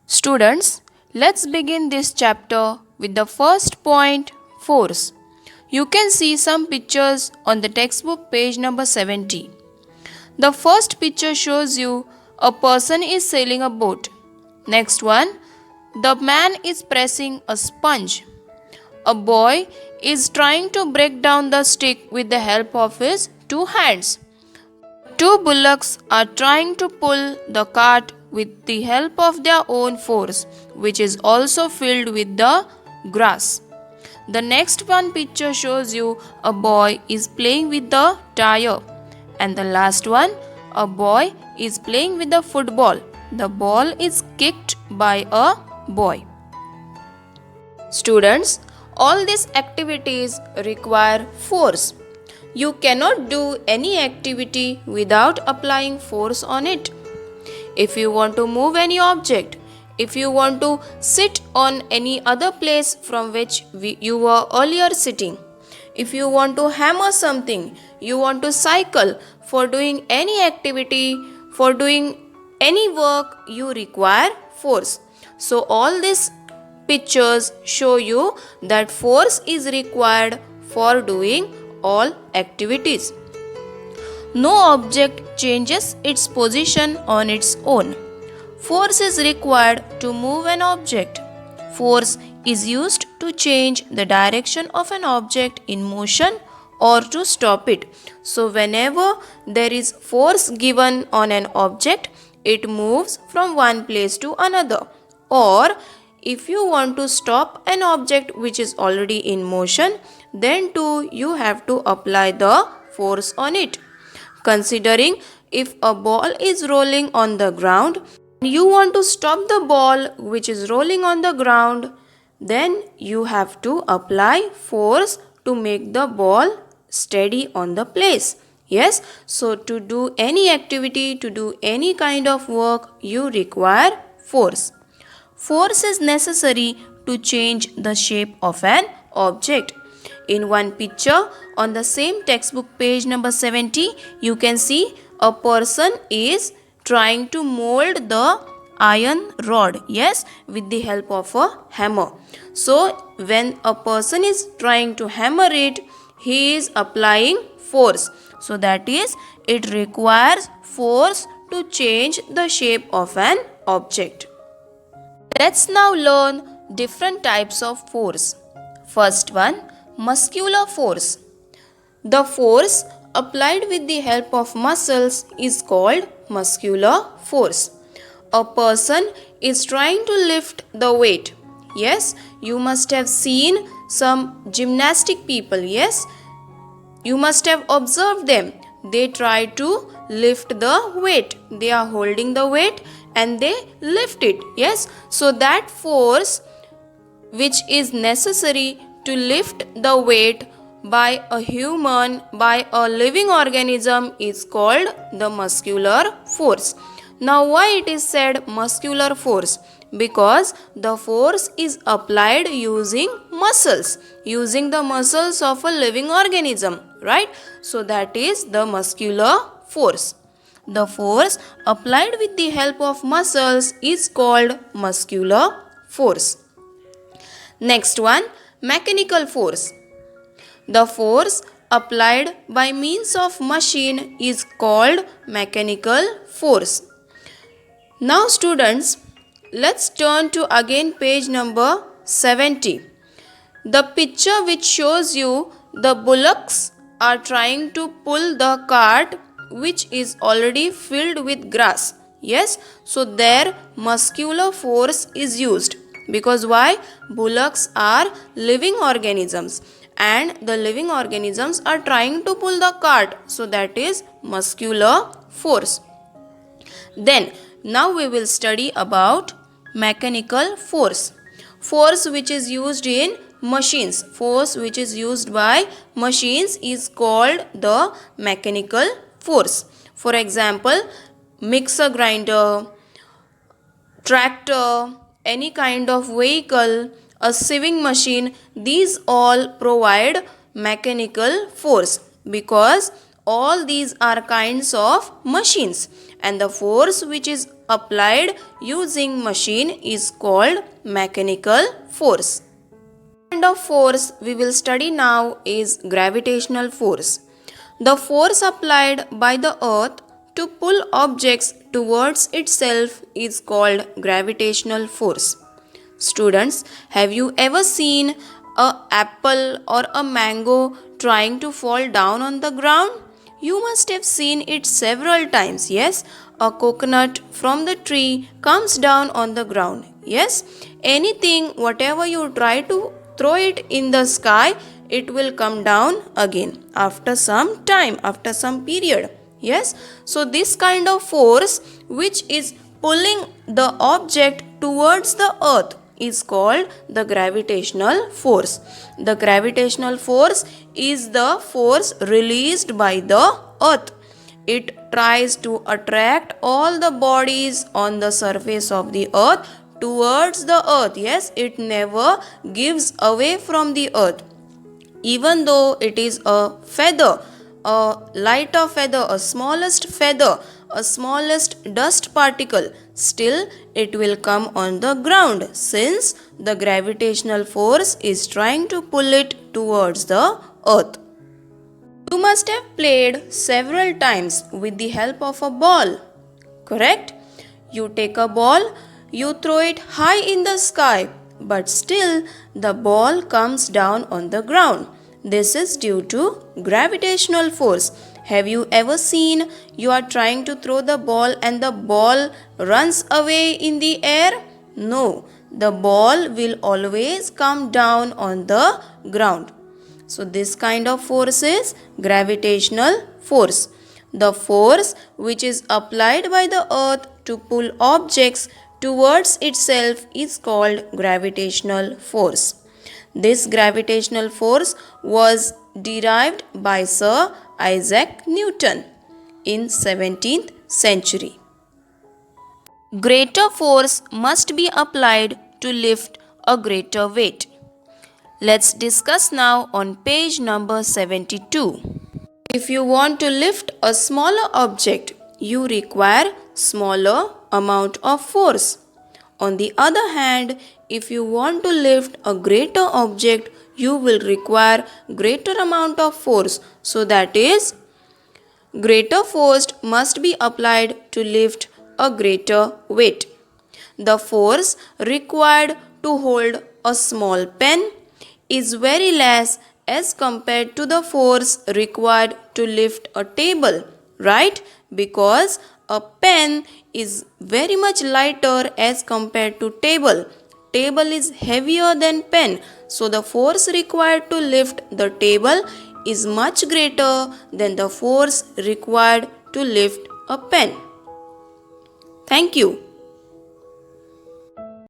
Students, let's begin this chapter with the first point, force. You can see some pictures on the textbook page number 70. The first picture shows you a person is sailing a boat. Next one, the man is pressing a sponge. A boy is trying to break down the stick with the help of his two hands. Two bullocks are trying to pull the cart with the help of their own force, which is also filled with the grass. The next one picture shows you a boy is playing with the tire, and the last one, a boy is playing with the football. The ball is kicked by a boy. Students, all these activities require force. You cannot do any activity without applying force on it. If you want to move any object, if you want to sit on any other place from which you were earlier sitting, if you want to hammer something, you want to cycle, for doing any activity, for doing any work, you require force. So all these pictures show you that force is required for doing all activities. No object changes its position on its own. Force is required to move an object. Force is used to change the direction of an object in motion or to stop it. So whenever there is force given on an object, it moves from one place to another. Or if you want to stop an object which is already in motion, then too you have to apply the force on it. Considering if a ball is rolling on the ground, you want to stop the ball which is rolling on the ground, then you have to apply force to make the ball steady on the place. Yes, so to do any activity, to do any kind of work, you require force. Force is necessary to change the shape of an object. In one picture on the same textbook page number 70, you can see a person is trying to mold the iron rod, yes, with the help of a hammer. So when a person is trying to hammer it, he is applying force. So that is, it requires force to change the shape of an object. Let's now learn different types of force. First one, muscular force. The force applied with the help of muscles is called muscular force. A person is trying to lift the weight. Yes, you must have seen some gymnastic people. Yes, you must have observed them. They try to lift the weight. They are holding the weight and they lift it. Yes, so that force which is necessary to lift the weight by a human, by a living organism, is called the muscular force. Now why it is said muscular force? Because the force is applied using muscles, using the muscles of a living organism, right? So that is the muscular force. The force applied with the help of muscles is called muscular force. Next one, mechanical force. The force applied by means of machine is called mechanical force. Now students, let's turn to again page number 70. The picture which shows you the bullocks are trying to pull the cart which is already filled with grass. Yes, so their muscular force is used. Because why? Bullocks are living organisms and the living organisms are trying to pull the cart. So that is muscular force. Then now we will study about mechanical force. Force which is used in machines. Force which is used by machines is called the mechanical force. For example, mixer grinder, tractor, any kind of vehicle, a sewing machine, these all provide mechanical force because all these are kinds of machines, and the force which is applied using machine is called mechanical force. The kind of force we will study now is gravitational force. The force applied by the earth to pull objects towards itself is called gravitational force. Students, have you ever seen an apple or a mango trying to fall down on the ground? You must have seen it several times, yes? A coconut from the tree comes down on the ground, yes? Anything, whatever you try to throw it in the sky, it will come down again after some time, after some period, yes? So this kind of force which is pulling the object towards the earth is called the gravitational force. The gravitational force is the force released by the earth. It tries to attract all the bodies on the surface of the earth towards the earth. Yes, it never gives away from the earth. Even though it is a feather, a lighter feather, a smallest feather, a smallest dust particle, still it will come on the ground since the gravitational force is trying to pull it towards the earth. You must have played several times with the help of a ball, correct? You take a ball, you throw it high in the sky, but still the ball comes down on the ground. This is due to gravitational force. Have you ever seen you are trying to throw the ball and the ball runs away in the air? No, the ball will always come down on the ground. So this kind of force is gravitational force. The force which is applied by the earth to pull objects towards itself is called gravitational force. This gravitational force was derived by Sir Isaac Newton in 17th century. Greater force must be applied to lift a greater weight. Let's discuss now on page number 72. If you want to lift a smaller object, you require smaller amount of force. On the other hand, if you want to lift a greater object, you will require greater amount of force. So that is, greater force must be applied to lift a greater weight. The force required to hold a small pen is very less as compared to the force required to lift a table, right? Because a pen is very much lighter as compared to table. Table is heavier than pen. So the force required to lift the table is much greater than the force required to lift a pen. Thank you.